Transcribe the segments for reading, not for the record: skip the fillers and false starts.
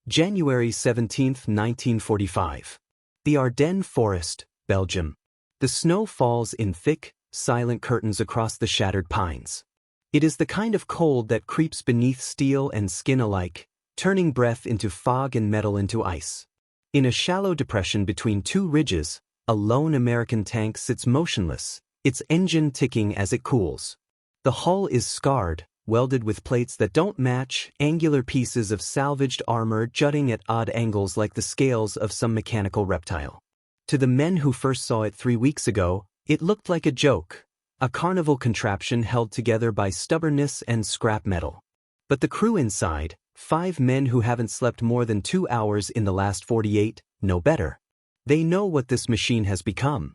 January 17, 1945. The Ardennes Forest, Belgium. The snow falls in thick, silent curtains across the shattered pines. It is the kind of cold that creeps beneath steel and skin alike, turning breath into fog and metal into ice. In a shallow depression between two ridges, a lone American tank sits motionless, its engine ticking as it cools. The hull is scarred, welded with plates that don't match, angular pieces of salvaged armor jutting at odd angles like the scales of some mechanical reptile. To the men who first saw it 3 weeks ago, it looked like a joke, a carnival contraption held together by stubbornness and scrap metal. But the crew inside, 5 men who haven't slept more than 2 hours in the last 48, know better. They know what this machine has become.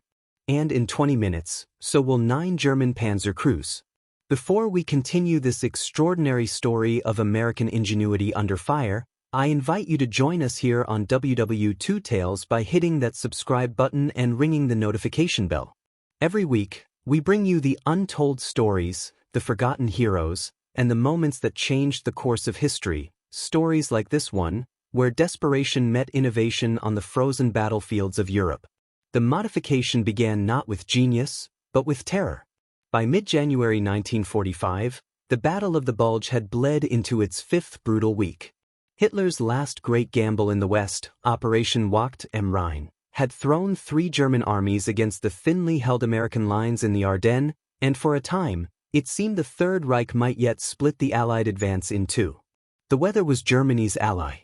And in 20 minutes, so will 9 German Panzer crews. Before we continue this extraordinary story of American ingenuity under fire, I invite you to join us here on WW2 Tales by hitting that subscribe button and ringing the notification bell. Every week, we bring you the untold stories, the forgotten heroes, and the moments that changed the course of history, stories like this one, where desperation met innovation on the frozen battlefields of Europe. The modification began not with genius, but with terror. By mid-January 1945, the Battle of the Bulge had bled into its 5th brutal week. Hitler's last great gamble in the West, Operation Wacht am Rhein, had thrown 3 German armies against the thinly held American lines in the Ardennes, and for a time, it seemed the Third Reich might yet split the Allied advance in two. The weather was Germany's ally.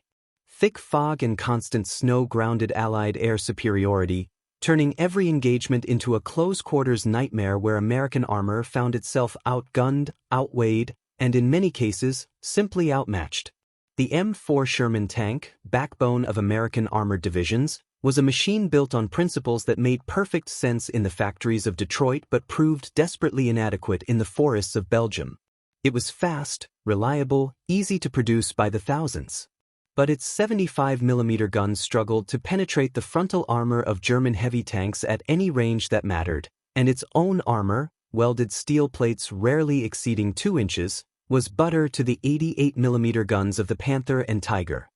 Thick fog and constant snow grounded Allied air superiority, turning every engagement into a close-quarters nightmare where American armor found itself outgunned, outweighed, and in many cases, simply outmatched. The M4 Sherman tank, backbone of American armored divisions, was a machine built on principles that made perfect sense in the factories of Detroit but proved desperately inadequate in the forests of Belgium. It was fast, reliable, easy to produce by the thousands. But its 75mm guns struggled to penetrate the frontal armor of German heavy tanks at any range that mattered, and its own armor, welded steel plates rarely exceeding 2 inches, was butter to the 88mm guns of the Panther and Tiger.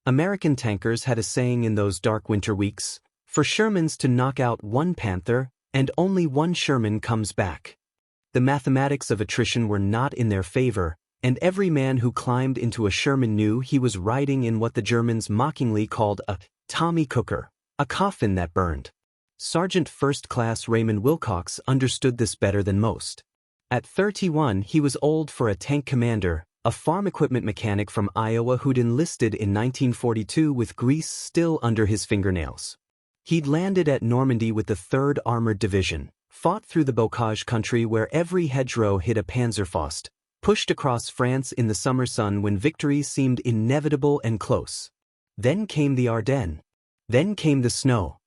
American tankers had a saying in those dark winter weeks: for Shermans to knock out 1 Panther, and only 1 Sherman comes back. The mathematics of attrition were not in their favor, and every man who climbed into a Sherman knew he was riding in what the Germans mockingly called a Tommy Cooker, a coffin that burned. Sergeant First Class Raymond Wilcox understood this better than most. At 31, he was old for a tank commander, a farm equipment mechanic from Iowa who'd enlisted in 1942 with grease still under his fingernails. He'd landed at Normandy with the 3rd Armored Division, fought through the Bocage country where every hedgerow hid a Panzerfaust, pushed across France in the summer sun when victory seemed inevitable and close. Then came the Ardennes. Then came the snow.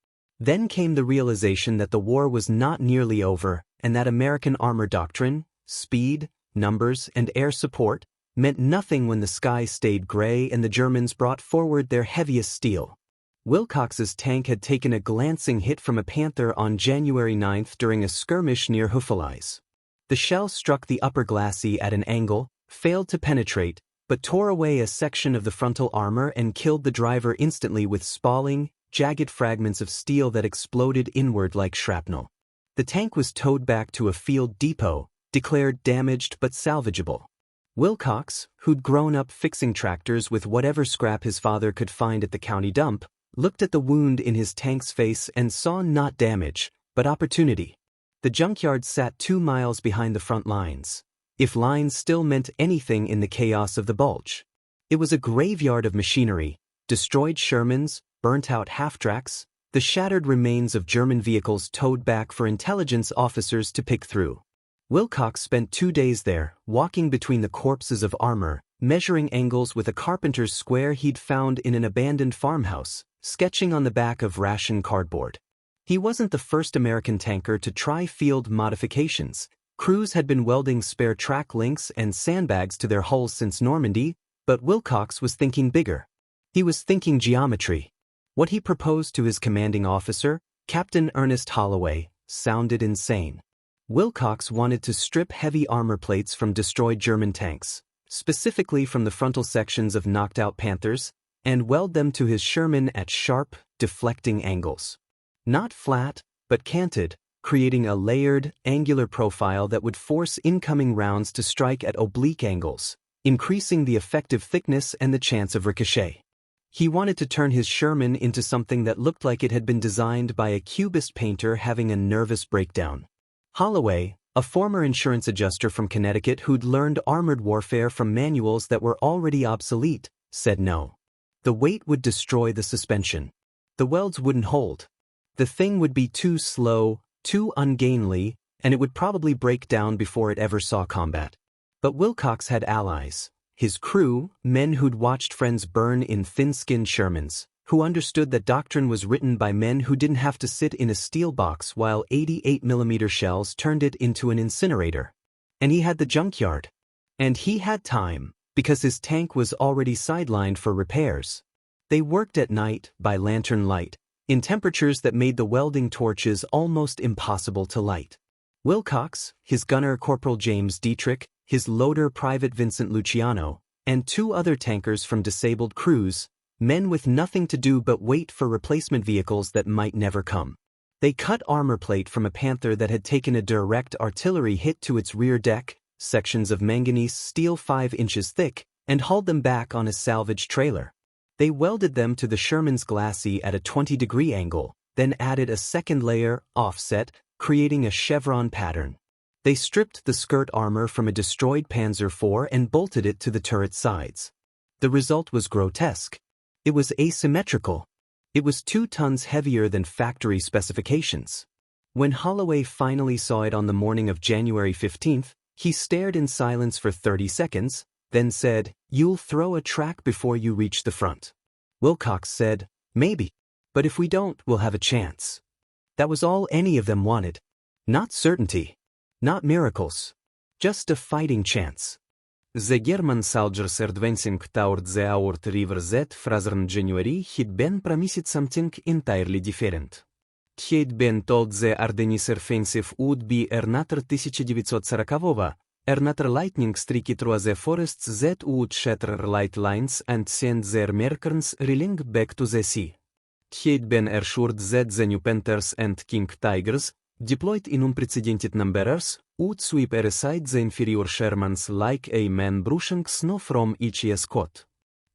Then came the realization that the war was not nearly over, and that American armor doctrine, speed, numbers, and air support, meant nothing when the sky stayed gray and the Germans brought forward their heaviest steel. Wilcox's tank had taken a glancing hit from a Panther on January 9th during a skirmish near Houffalize. The shell struck the upper glacis at an angle, failed to penetrate, but tore away a section of the frontal armor and killed the driver instantly with spalling, jagged fragments of steel that exploded inward like shrapnel. The tank was towed back to a field depot, declared damaged but salvageable. Wilcox, who'd grown up fixing tractors with whatever scrap his father could find at the county dump, looked at the wound in his tank's face and saw not damage, but opportunity. The Junkyard sat 2 miles behind the front lines, if lines still meant anything in the chaos of the Bulge. It was a graveyard of machinery, destroyed Shermans, burnt-out half-tracks, the shattered remains of German vehicles towed back for intelligence officers to pick through. Wilcox spent 2 days there, walking between the corpses of armor, measuring angles with a carpenter's square he'd found in an abandoned farmhouse, sketching on the back of ration cardboard. He wasn't the first American tanker to try field modifications. Crews had been welding spare track links and sandbags to their hulls since Normandy, but Wilcox was thinking bigger. He was thinking geometry. What he proposed to his commanding officer, Captain Ernest Holloway, sounded insane. Wilcox wanted to strip heavy armor plates from destroyed German tanks, specifically from the frontal sections of knocked-out Panthers, and weld them to his Sherman at sharp, deflecting angles. Not flat, but canted, creating a layered, angular profile that would force incoming rounds to strike at oblique angles, increasing the effective thickness and the chance of ricochet. He wanted to turn his Sherman into something that looked like it had been designed by a cubist painter having a nervous breakdown. Holloway, a former insurance adjuster from Connecticut who'd learned armored warfare from manuals that were already obsolete, said no. The weight would destroy the suspension. The welds wouldn't hold. The thing would be too slow, too ungainly, and it would probably break down before it ever saw combat. But Wilcox had allies. His crew, men who'd watched friends burn in thin-skinned Shermans, who understood that doctrine was written by men who didn't have to sit in a steel box while 88mm shells turned it into an incinerator. And he had the Junkyard. And he had time, because his tank was already sidelined for repairs. They worked at night, by lantern light, in temperatures that made the welding torches almost impossible to light. Wilcox, his gunner Corporal James Dietrich, his loader Private Vincent Luciano, and 2 other tankers from disabled crews, men with nothing to do but wait for replacement vehicles that might never come. They cut armor plate from a Panther that had taken a direct artillery hit to its rear deck, sections of manganese steel 5 inches thick, and hauled them back on a salvage trailer. They welded them to the Sherman's glacis at a 20-degree angle, then added a second layer, offset, creating a chevron pattern. They stripped the skirt armor from a destroyed Panzer IV and bolted it to the turret sides. The result was grotesque. It was asymmetrical. It was 2 tons heavier than factory specifications. When Holloway finally saw it on the morning of January 15th, he stared in silence for 30 seconds, then said, "You'll throw a track before you reach the front." Wilcox said, "Maybe. But if we don't, we'll have a chance." That was all any of them wanted. Not certainty. Not miracles. Just a fighting chance. The German soldiers advancing toward the Aort River that frozen January had been promised something entirely different. He had been told the Ardennes offensive would be another 1940, another lightning streak through the forests that would shatter light lines and send their mercenaries reeling back to the sea. He had been assured that the new Panthers and King Tigers, deployed in unprecedented numbers, would sweep aside the inferior Shermans like a man brushing snow from each escort.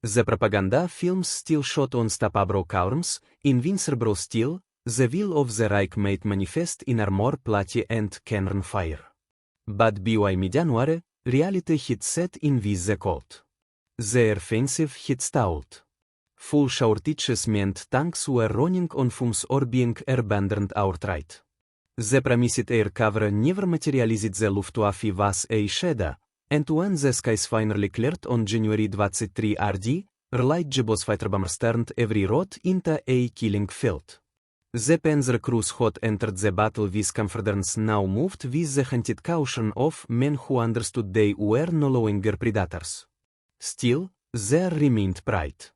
The propaganda films still shot on Stapabro columns, invincible steel, the will of the Reich made manifest in armor plate and cannon fire. But by mid-January, reality had set in with the cold. The offensive had stalled. Full shortages meant tanks were running on fumes or being abandoned outright. The promised air cover never materialized. The Luftwaffe was a shadow, and when the skies finally cleared on January 23 RD, light J-boss fighter bombers turned every road into a killing field. The Panzer crews had entered the battle with confidence now moved with the hunted caution of men who understood they were no longer predators. Still, there remained pride.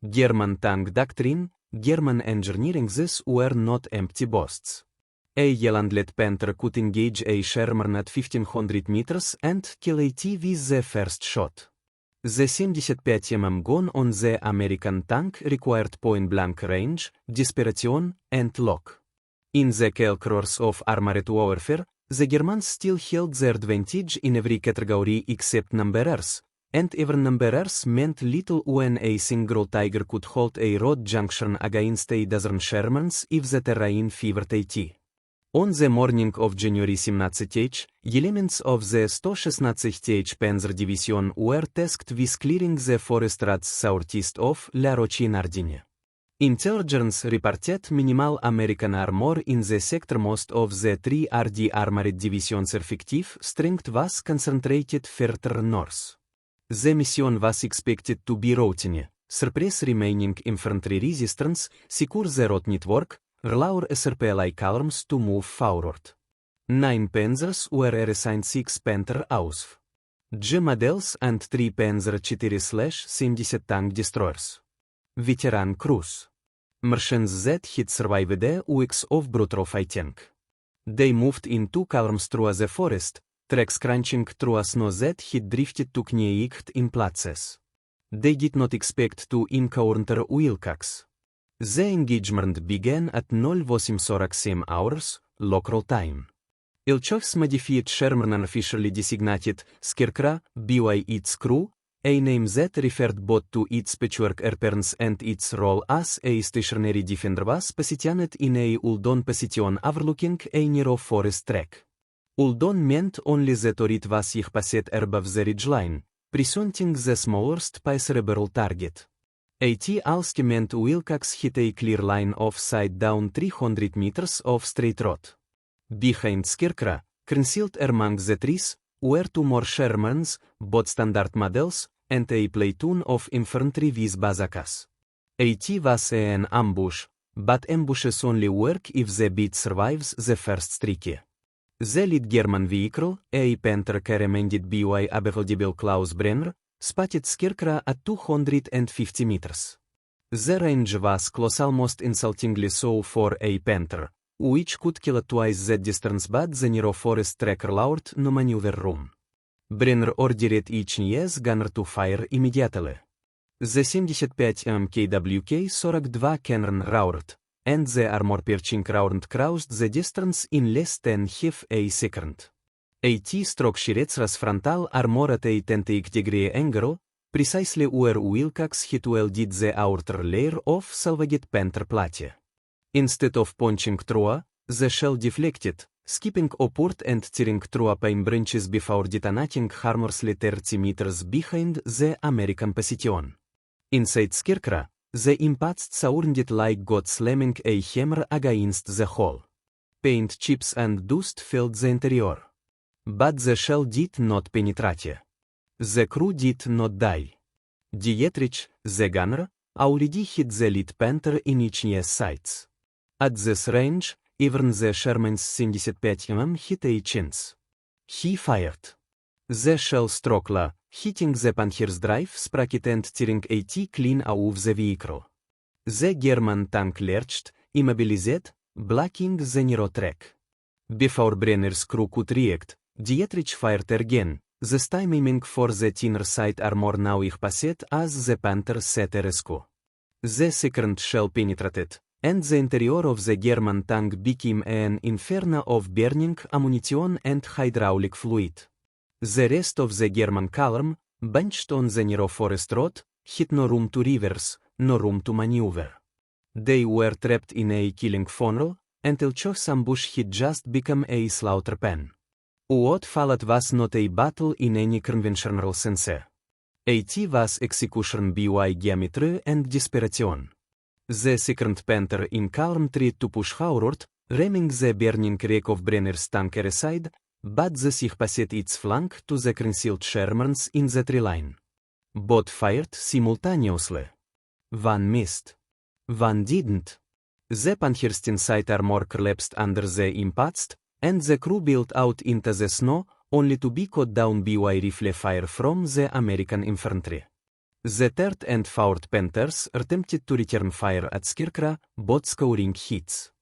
German tank doctrine, German engineering, these were not empty boasts. A Yelandlet Panther could engage a Sherman at 1500 meters and kill a T with the first shot. The 75mm gun on the American tank required point-blank range, desperation, and lock. In the calculus of armored warfare, the Germans still held their advantage in every category except numbers, and even numbers meant little when a single Tiger could hold a road junction against a dozen Shermans if the terrain favored a T. On the morning of January 17th, elements of the 116th Panzer Division were tasked with clearing the forest roads southeast of La Roche-en-Ardenne. Intelligence reported minimal American armor in the sector. Most of the 3 RD armored divisions' effective strength was concentrated further north. The mission was expected to be routine, suppress remaining infantry resistance, secure the road network, allow SRP-like arms to move forward. 9 Panzers were assigned 6 Panther AUSF, G models and 3 Panzer 4/70 tank destroyers. Veteran crews. Martians that had survived the weeks of brutal fighting. They moved in 2 columns through the forest, tracks crunching through snow that had drifted to kneeigt in places. They did not expect to encounter Wilcox. The engagement began at 08:47 hours, local time. Ilchovs modified Sherman officially designated Scarecrow by its crew, a name that referred both to its patchwork appearance and its role as a stationary defender was positioned in a Uldon position overlooking a narrow forest track. Uldon meant only that it was passed above the ridgeline, presenting the smallest passerable target. It also meant Wilcox hit a clear line of sight down 300 meters of straight road. Behind Scarecrow, concealed among the trees, were two more Shermans, both standard models, and a platoon of infantry with bazookas. It was an ambush, but ambushes only work if the beat survives the first strike. The lead German vehicle, a Panther commanded by Abel Klaus Brenner, spotted Scarecrow at 250 meters. The range was close, almost insultingly so for a Panther, which could kill at twice that distance, but the narrow forest track allowed no maneuver room. Brenner ordered each NES gunner to fire immediately. The 75 MKWK-42 cannon roared, and the armor-piercing round crossed the distance in less than half a second. AT struck Shiret's frontal armor at a 10-degree angle, precisely where Wilcox hit welded the outer layer of salvaged Panther plate. Instead of punching through, the shell deflected, skipping upward and tearing through pine branches before detonating harmlessly 30 meters behind the American position. Inside Scarecrow, the impact sounded like God slamming a hammer against the hull. Paint chips and dust filled the interior. But the shell did not penetrate. The crew did not die. Dietrich, the gunner, already hit the lead Panther in each NES sights. At this range, even the Sherman's 75 hit a chance. He fired. The shell struck low, hitting the Panzer's drive sprocket and tearing AT clean out of the vehicle. The German tank lurched, immobilized, blocking the narrow track. Before Brenner's crew could react, Dietrich fired again, this time aiming for the thinner side armor now passed as the Panther set a rescue. The second shell penetrated, and the interior of the German tank became an inferno of burning ammunition and hydraulic fluid. The rest of the German column, bunched on the narrow forest road, had no room to reverse, no room to maneuver. They were trapped in a killing funnel, and Ilchov's ambush had just become a slaughter pen. What followed was not a battle in any conventional sense. It was execution by geometry and desperation. The second Panther in column tried to push forward, ramming the burning wreck of Brenner's tank aside, but the Sich passed its flank to the concealed Shermans in the tree line. Both fired simultaneously. One missed. One didn't. The Panzer's side armor collapsed under the impact, and the crew built out into the snow, only to be cut down by rifle fire from the American infantry. The third and fourth Panthers attempted to return fire at Scarecrow, both scoring hits.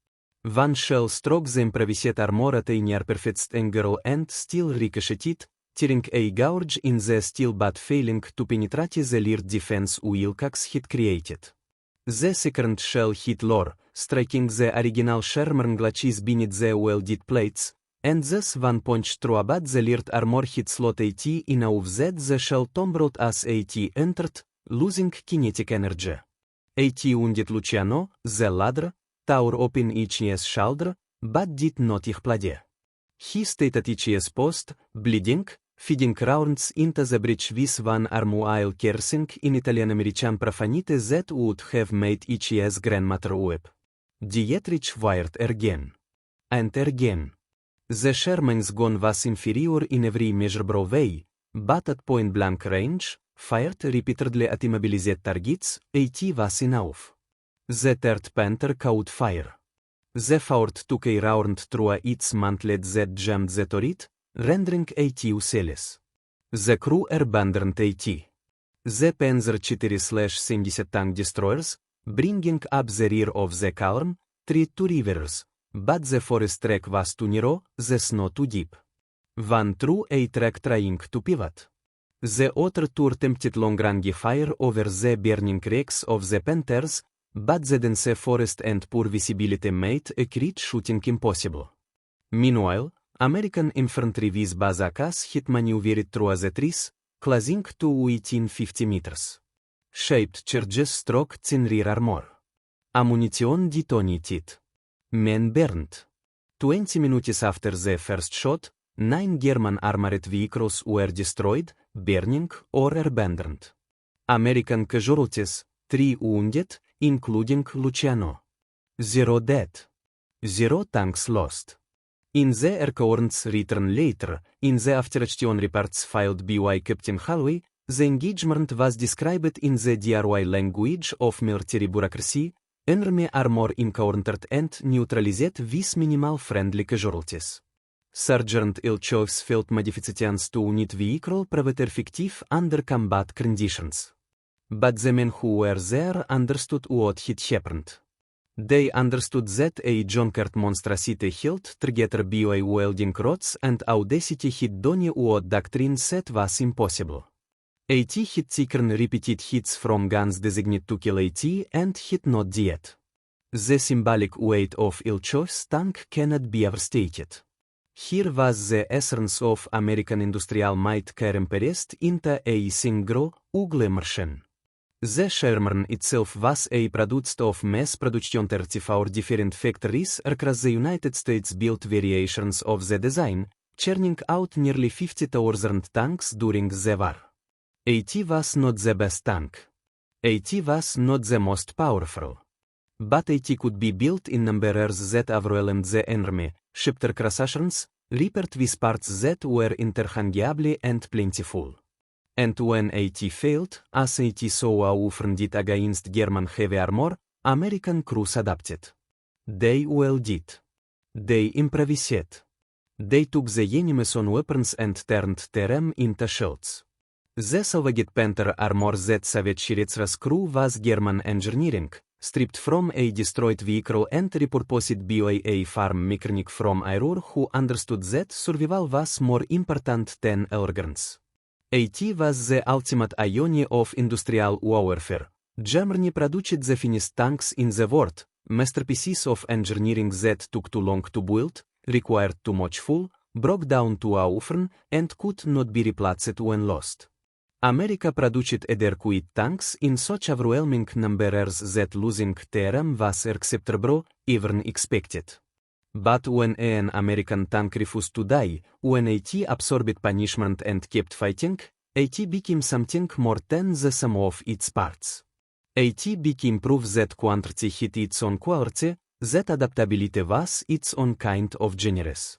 One shell struck the improvised armor at a near-perfect angle and still ricocheted, tearing a gouge in the steel but failing to penetrate the rear defense Wilcox had created. The second shell hit lower, striking the original Sherman glacis beneath the welded plates, and thus one punched through but the rear armor hit slot AT enough that the shell tumbled as AT entered, losing kinetic energy. AT wounded Luciano, the ladder, tore open each shoulder, but did not explode. He stayed at each post, bleeding, feeding rounds into the breach with one arm while cursing in Italian-American profanity that would have made each's grandmother weep. Dietrich fired again. And again. The Sherman's gun was inferior in every measurable way, but at point-blank range, fired repeatedly at immobilized targets, AT was enough. The third Panther caught fire. The fourth took a round through its mantlet that jammed the turret, rendering AT useless. The crew abandoned AT. The Panzer 4/70 tank destroyers, bringing up the rear of the column, tried to reverse, but the forest track was too narrow, the snow too deep. One threw a track trying to pivot. The other two attempted long-range fire over the burning wrecks of the Panthers, but the dense forest and poor visibility made accurate shooting impossible. Meanwhile, American infantry with bazookas hit maneuvered through the trees, closing to within 50 meters. Shaped charges struck thin rear armor. Ammunition detonated. Men burned. 20 minutes after the first shot, 9 German armored vehicles were destroyed, burning, or abandoned. American casualties, 3 wounded, including Luciano. 0 dead. 0 tanks lost. In the account's return later, in the after-action reports filed by Captain Holloway, the engagement was described in the DRY language of military bureaucracy, enemy armor encountered and neutralized with minimal friendly casualties. Sergeant Ilchov's field modifications to unit vehicle proved effective under combat conditions. But the men who were there understood what had happened. They understood that a Junkyard monstrosity held together by welding rods and Audacity had done what doctrine said was impossible. AT had taken repeated hits from guns designated to kill AT and had not yet. The symbolic weight of Ilchov's tank cannot be overstated. Here was the essence of American industrial might compressed into a single, ugly machine. The Sherman itself was a product of mass production 34 different factories across the United States built variations of the design, churning out nearly 50,000 tanks during the war. AT was not the best tank. AT was not the most powerful. But AT could be built in numbers that overwhelmed the enemy, shipped across oceans, repaired with parts that were interchangeable and plentiful. And when AT failed, as AT so often did against German heavy armor, American crews adapted. They welded. They improvised. They took the enemy's own weapons and turned them into shields. The salvaged Panther armor that Soviet Shiretsra's crew was German engineering, stripped from a destroyed vehicle and repurposed by a farm mechanic from Aurora who understood that survival was more important than elegance. AT was the ultimate irony of industrial warfare. Germany produced the finest tanks in the world, masterpieces of engineering that took too long to build, required too much fuel, broke down too often, and could not be replaced when lost. America produced adequate tanks in such overwhelming numbers that losing them was acceptable, even expected. But when an American tank refused to die, when AT absorbed punishment and kept fighting, AT became something more than the sum of its parts. AT became proof that quantity hid its own quality, that adaptability was its own kind of genius.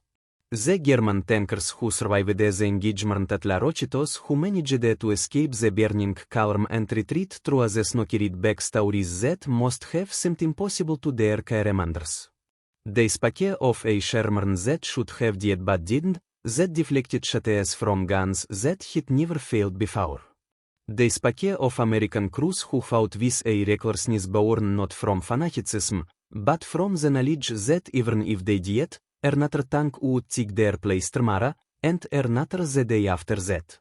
The German tankers who survived the engagement at La Rochetos, who managed to escape the burning calm and retreat through the snow-carried backstories that must have seemed impossible to their commanders. They spoke of a Sherman that should have died but didn't, that deflected shots from guns that had never failed before. They spoke of American crews who fought with a recklessness born not from fanaticism, but from the knowledge that even if they did, another tank would take their place tomorrow, and another the day after that.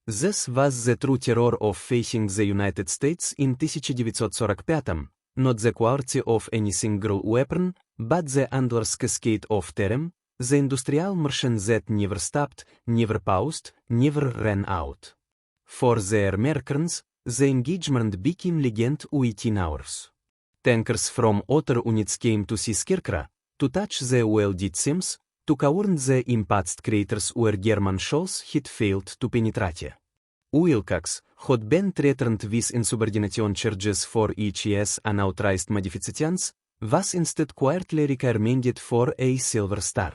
This was the true terror of facing the United States in 1945, not the quality of any single weapon, but the endless cascade of terror, the industrial machine that never stopped, never paused, never ran out. For their Americans, the engagement became legend within hours. Tankers from other units came to see Scarecrow, to touch the welded seams, to warn the impact craters where German shells had failed to penetrate. Wilcox, who had been threatened with insubordination charges for EHS unauthorized modifications, was instead quietly recommended for a Silver Star.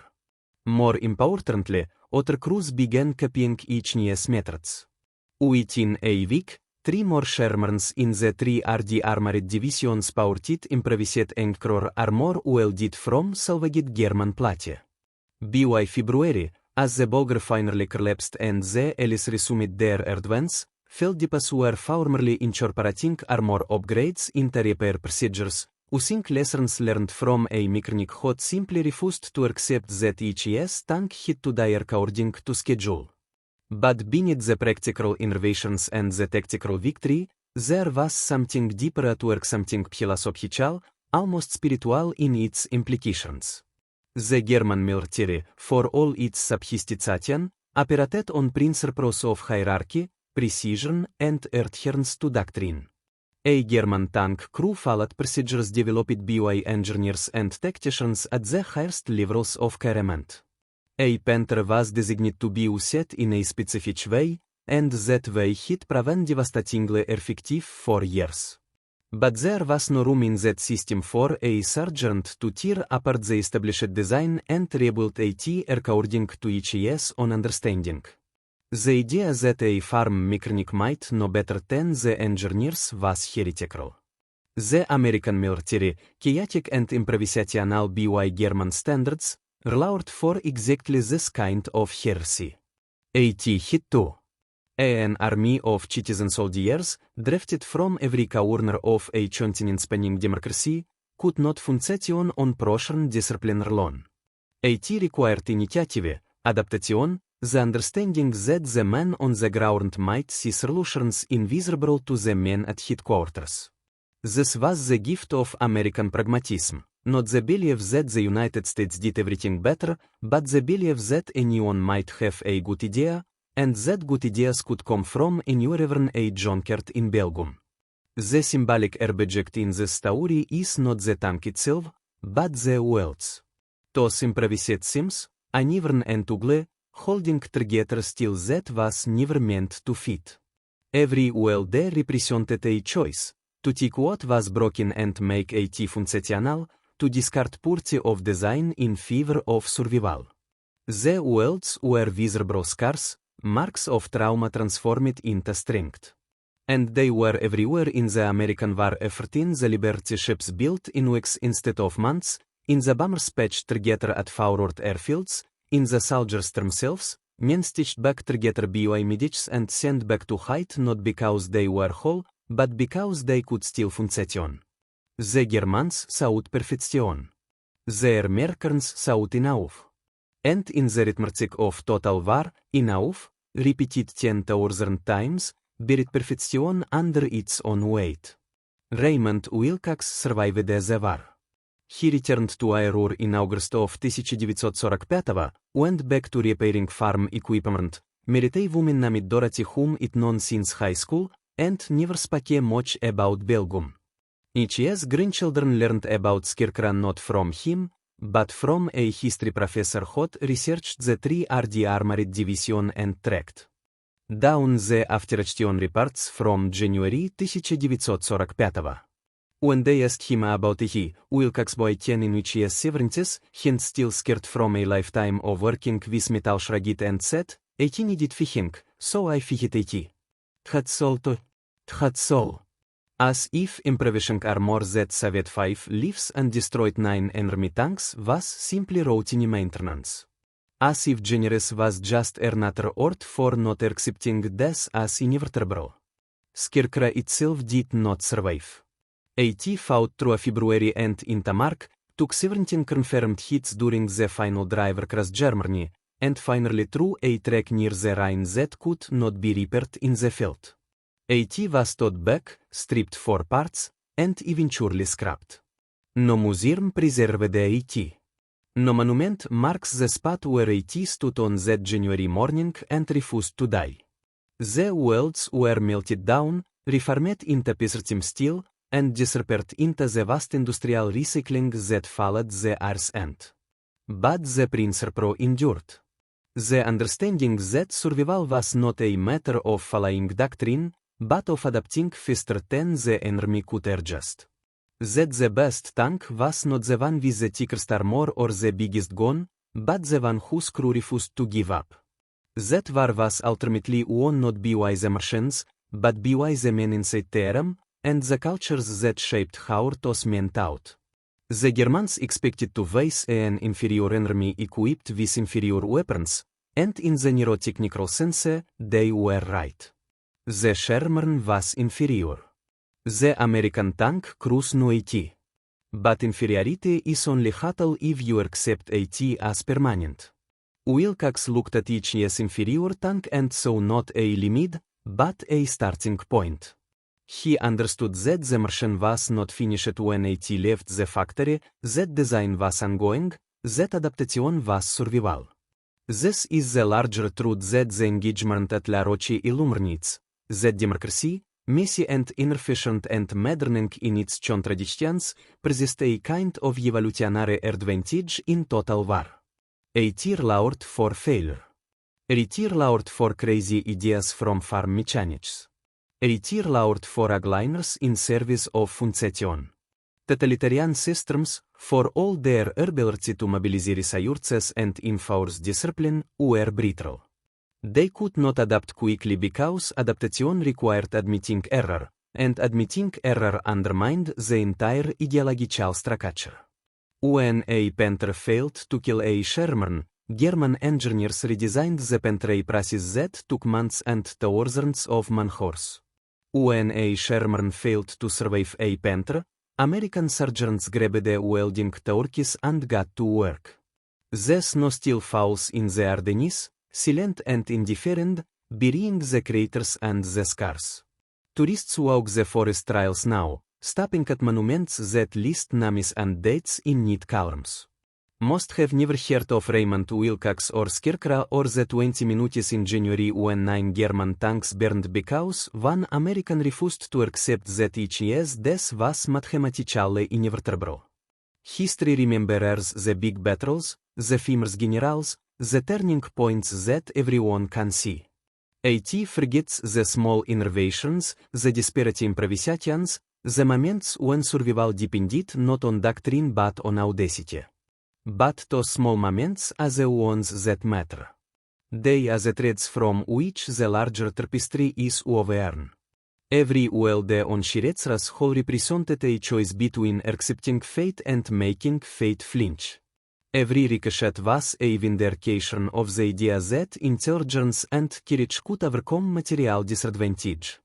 More importantly, other crews began copying EHS methods. Within a week, 3 more Shermans in the 3 RD armored divisions sported improvised anchor armor welded from salvaged German plate. By February, as the Bulgar finally collapsed and the Allies resumed their advance, field depots were formally incorporating armor upgrades into repair procedures, using lessons learned from a mechanic who simply refused to accept that EHS tank had to die according to schedule. But beneath the practical innovations and the tactical victory, there was something deeper at work, something philosophical, almost spiritual in its implications. The German military, for all its sophistication, operated on principles of hierarchy, precision, and adherence to doctrine. A German tank crew followed procedures developed by engineers and tacticians at the highest levels of command. A Panther was designed to be used in a specific way, and that way had proven devastatingly effective for years. But there was no room in that system for a sergeant to tear apart the established design and rebuild it according to each's own understanding. The idea that a farm mechanic might know better than the engineers was heretical. The American military, chaotic and improvisational by German standards, allowed for exactly this kind of heresy. It had to. An army of citizen soldiers, drafted from every corner of a continent spanning democracy, could not function on Prussian discipline alone. It required initiative, adaptation, the understanding that the men on the ground might see solutions invisible to the men at headquarters. This was the gift of American pragmatism, not the belief that the United States did everything better, but the belief that anyone might have a good idea, and that good ideas could come from anywhere, a Junkyard in Belgium. The symbolic object in this story is not the tank itself, but the wheels. Those improvised seams, uneven and ugly, holding together steel that was never meant to fit. Every wheel there represented a choice, to take what was broken and make it functional, to discard purity of design in favor of survival. The wheels were visible scars, marks of trauma transformed into strength. And they were everywhere in the American war effort, in the Liberty ships built in weeks instead of months, in the bombers patched together at forward airfields, in the soldiers themselves, men stitched back together by medics and sent back to hide not because they were whole, but because they could still function. The Germans sought perfection. Their Americans sought enough. And in the arithmetic of total war, enough, repeated 10,000 times, buried perfection under its own weight. Raymond Wilcox survived the war. He returned to Aurora in August of 1945, went back to repairing farm equipment, married a woman named Dorothy whom it known since high school, and never spoke much about Belgium. His grandchildren learned about Scarecrow not from him, but from a history professor who researched the 3rd Armored Division and tracked down the after-action reports from January 1945. When they asked him about it, Wilcox by 10 in which his 70s, hand still scared from a lifetime of working with metal shredded and said, "It needed fixing, so I fixed it. That's all. As if improving armor that saved 5 lives and destroyed 9 enemy tanks was simply routine maintenance. As if generous was just another word for not accepting death as inevitable. Scarecrow itself did not survive. AT fought through February and into March, took 17 confirmed hits during the final drive across Germany, and finally through a track near the Rhine that could not be repaired in the field. AT was towed back, stripped for parts, and eventually scrapped. No museum preserved the AT. No monument marks the spot where AT stood on that January morning and refused to die. The welds were melted down, reformed into petroleum steel, and disappeared into the vast industrial recycling that followed the year's end. But the principle endured. The understanding that survival was not a matter of following doctrine, but of adapting faster than the enemy could adjust. That the best tank was not the one with the thickest armor or the biggest gun, but the one whose crew refused to give up. That war was ultimately won not by the Martians, but by the men inside the and the cultures that shaped how those men thought. The Germans expected to face an inferior enemy equipped with inferior weapons, and in the neurotechnical sense, they were right. The Sherman was inferior. The American tank cruised no AT. But inferiority is only fatal if you accept AT as permanent. Wilcox looked at each yes inferior tank and saw not a limit, but a starting point. He understood that the Martian was not finished when it left the factory, that design was ongoing, that adaptation was survival. This is the larger truth that the engagement at La Roche illuminates, that democracy, messy and inefficient and maddening in its contradictions, persist a kind of evolutionary advantage in total war. A tier allowed for failure. A tier allowed for crazy ideas from farm mechanics. A tier allowed for agliners in service of function. Totalitarian systems, for all their ability to mobilize resources and enforce discipline, were brittle. They could not adapt quickly because adaptation required admitting error, and admitting error undermined the entire ideological structure. When a Panther failed to kill a Sherman, German engineers redesigned the Panther process that took months and thousands of man-hours. When a Sherman failed to survive a Panther, American sergeants grabbed the welding torches and got to work. The snow still falls in the Ardennes, silent and indifferent, burying the craters and the scars. Tourists walk the forest trails now, stopping at monuments that list names and dates in neat columns. Most have never heard of Raymond Wilcox or Scarecrow or the 20 minutes in January when 9 German tanks burned because one American refused to accept that each year's death was mathematically inevitable. History remembers the big battles, the famous generals, the turning points that everyone can see. It forgets the small innovations, the disparate improvisations, the moments when survival depended not on doctrine but on audacity. But those small moments are the ones that matter. They are the threads from which the larger tapestry is woven. Every welde on Shiretsra's hall represented a choice between accepting fate and making fate flinch. Every ricochet was a vindication of the idea that intelligence and courage could overcome material disadvantage.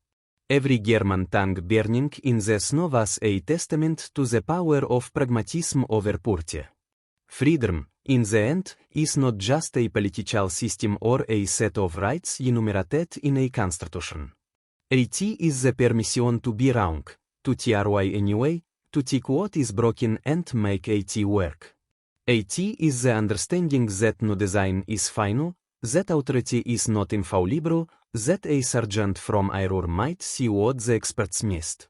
Every German tank burning in the snow was a testament to the power of pragmatism over purity. Freedom, in the end, is not just a political system or a set of rights enumerated in a constitution. It is the permission to be wrong, to try anyway, to take what is broken and make it work. It is the understanding that no design is final, that authority is not infallible, that a sergeant from error might see what the experts missed.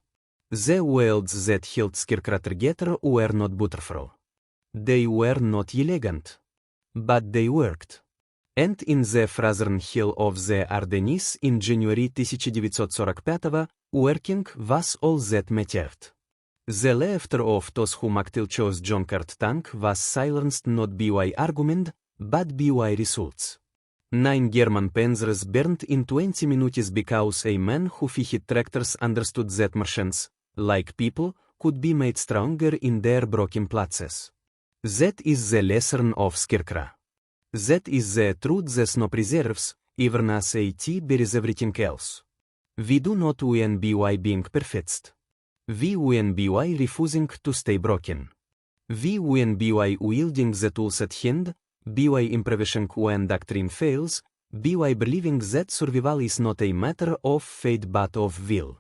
The welds that held Scarecrow together were not beautiful. They were not elegant. But they worked. And in the frozen hill of the Ardennes in January 1945, working was all that mattered. The laughter of those who mocked chose Junkyard tank was silenced not by argument, but by results. 9 German Panzers burned in 20 minutes because a man who fixed tractors understood that Martians, like people, could be made stronger in their broken places. That is the lesson of Scarecrow. That is the truth the snow preserves, even as it buries everything else. We do not win by being perfect. We win by refusing to stay broken. We win by wielding the tools at hand, by improvising when doctrine fails, by believing that survival is not a matter of fate but of will.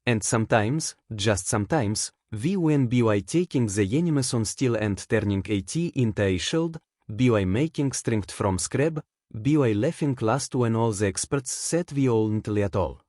And sometimes, just sometimes, we win by taking the enemies on steel and turning it into a shield, by making strength from scrap, by laughing last when all the experts said we wouldn't at all.